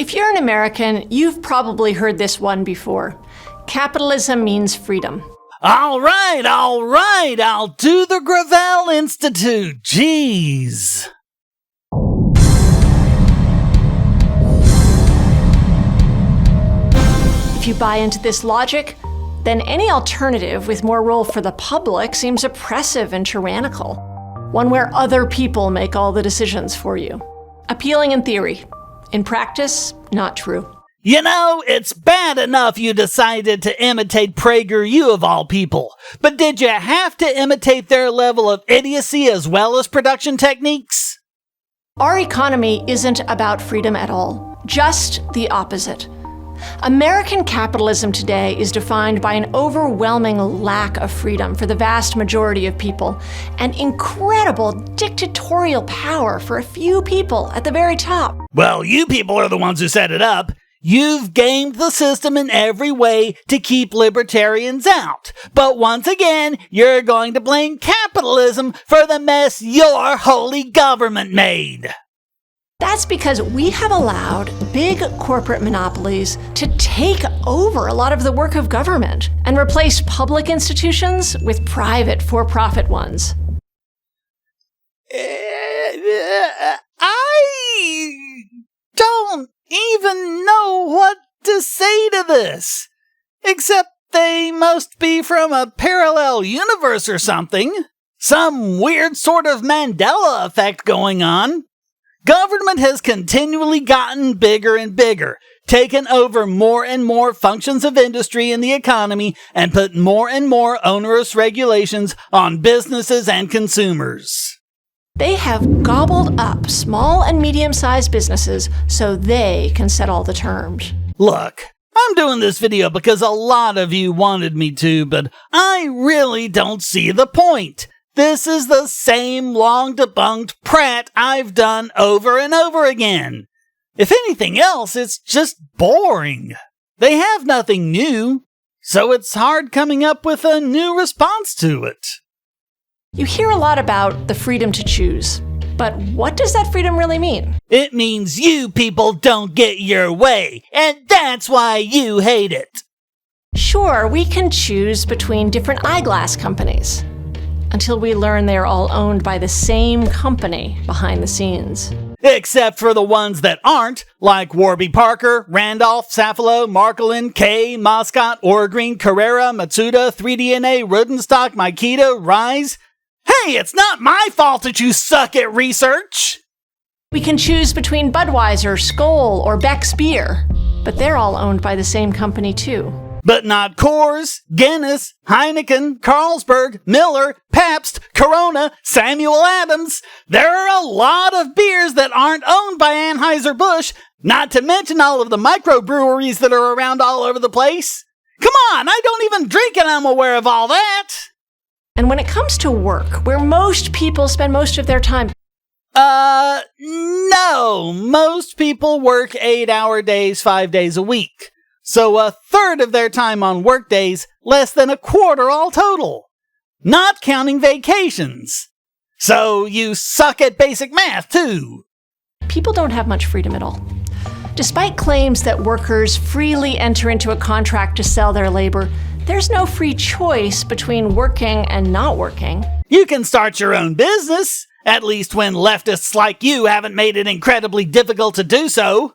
If you're an American, you've probably heard this one before. Capitalism means freedom. All right, I'll do the Gravel Institute. Jeez. If you buy into this logic, then any alternative with more role for the public seems oppressive and tyrannical. One where other people make all the decisions for you. Appealing in theory. In practice, not true. You know, it's bad enough you decided to imitate PragerU of all people, but did you have to imitate their level of idiocy as well as production techniques? Our economy isn't about freedom at all, just the opposite. American capitalism today is defined by an overwhelming lack of freedom for the vast majority of people, and incredible dictatorial power for a few people at the very top. Well, you people are the ones who set it up. You've gamed the system in every way to keep libertarians out. But once again, you're going to blame capitalism for the mess your holy government made. That's because we have allowed big corporate monopolies to take over a lot of the work of government and replace public institutions with private for-profit ones. I don't even know what to say to this, except they must be from a parallel universe or something. Some weird sort of Mandela effect going on. Government has continually gotten bigger and bigger, taken over more and more functions of industry in the economy, and put more and more onerous regulations on businesses and consumers. They have gobbled up small and medium-sized businesses so they can set all the terms. Look, I'm doing this video because a lot of you wanted me to, but I really don't see the point. This is the same long-debunked prat I've done over and over again. If anything else, it's just boring. They have nothing new, so it's hard coming up with a new response to it. You hear a lot about the freedom to choose, but what does that freedom really mean? It means you people don't get your way, and that's why you hate it. Sure, we can choose between different eyeglass companies, until we learn they're all owned by the same company behind the scenes. Except for the ones that aren't, like Warby Parker, Randolph, Safilo, Marcolin, Kay, Moscot, Orgreen, Carrera, Matsuda, 3DNA, Rodenstock, Makita, Rise. Hey, it's not my fault that you suck at research! We can choose between Budweiser, Skoal, or Beck's Beer, but they're all owned by the same company too. But not Coors, Guinness, Heineken, Carlsberg, Miller, Pabst, Corona, Samuel Adams. There are a lot of beers that aren't owned by Anheuser-Busch, not to mention all of the microbreweries that are around all over the place. Come on, I don't even drink and I'm aware of all that. And when it comes to work, where most people spend most of their time, no, most people work 8-hour days, 5 days a week. So a third of their time on work days, less than a quarter all total. Not counting vacations. So you suck at basic math too. people don't have much freedom at all. Despite claims that workers freely enter into a contract to sell their labor, there's no free choice between working and not working. You can start your own business, at least when leftists like you haven't made it incredibly difficult to do so.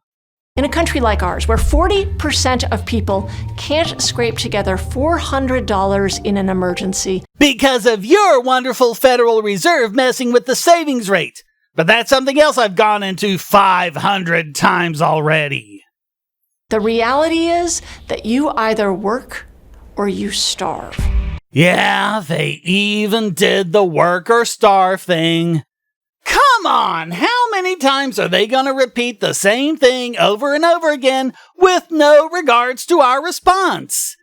In a country like ours, where 40% of people can't scrape together $400 in an emergency because of your wonderful Federal Reserve messing with the savings rate. But that's something else I've gone into 500 times already. The reality is that you either work or you starve. Yeah, they even did the work or starve thing. Come on, how many times are they going to repeat the same thing over and over again with no regards to our response?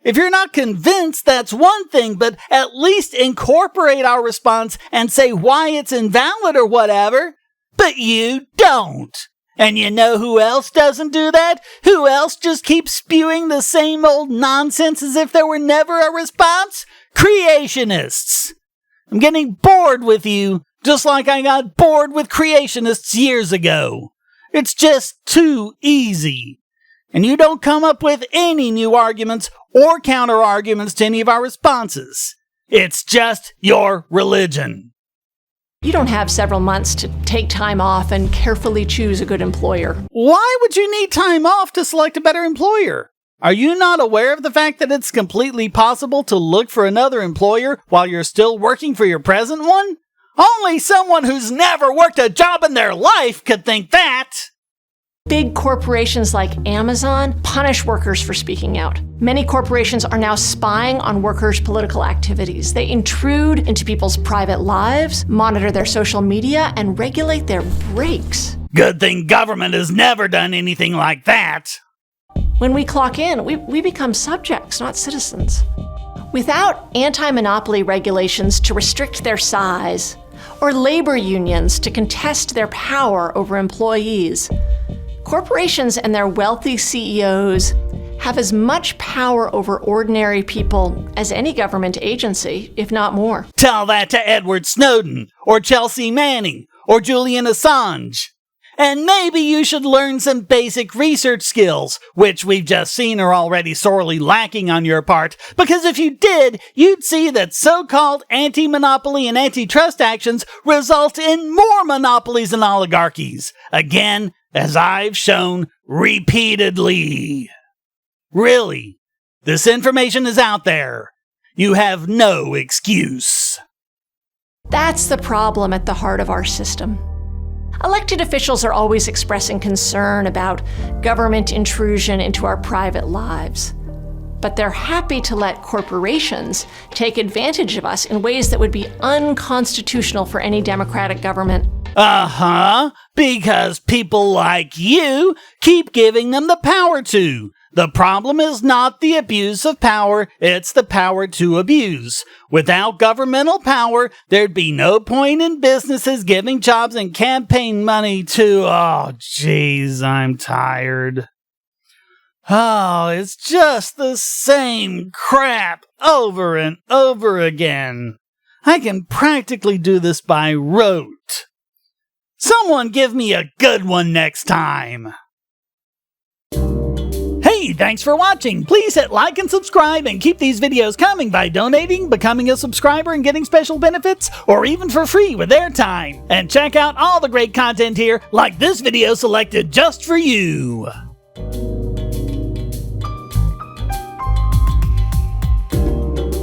If you're not convinced, that's one thing, but at least incorporate our response and say why it's invalid or whatever. But you don't. And you know who else doesn't do that? Who else just keeps spewing the same old nonsense as if there were never a response? Creationists. I'm getting bored with you, just like I got bored with creationists years ago. It's just too easy. And you don't come up with any new arguments or counter-arguments to any of our responses. It's just your religion. You don't have several months to take time off and carefully choose a good employer. Why would you need time off to select a better employer? Are you not aware of the fact that it's completely possible to look for another employer while you're still working for your present one? Only someone who's never worked a job in their life could think that. Big corporations like Amazon punish workers for speaking out. Many corporations are now spying on workers' political activities. They intrude into people's private lives, monitor their social media, and regulate their breaks. Good thing government has never done anything like that. When we clock in, we become subjects, not citizens. Without anti-monopoly regulations to restrict their size, or labor unions to contest their power over employees, corporations and their wealthy CEOs have as much power over ordinary people as any government agency, if not more. Tell that to Edward Snowden, or Chelsea Manning, or Julian Assange. And maybe you should learn some basic research skills, which we've just seen are already sorely lacking on your part, because if you did, you'd see that so-called anti-monopoly and antitrust actions result in more monopolies and oligarchies. Again, as I've shown repeatedly. Really, this information is out there. You have no excuse. That's the problem at the heart of our system. Elected officials are always expressing concern about government intrusion into our private lives. But they're happy to let corporations take advantage of us in ways that would be unconstitutional for any democratic government. Because people like you keep giving them the power to. The problem is not the abuse of power, it's the power to abuse. Without governmental power, there'd be no point in businesses giving jobs and campaign money to... Oh, jeez, I'm tired. Oh, it's just the same crap over and over again. I can practically do this by rote. Someone give me a good one next time. Hey, thanks for watching. Please hit like and subscribe and keep these videos coming by donating, becoming a subscriber and getting special benefits, or even for free with airtime. And check out all the great content here, like this video selected just for you.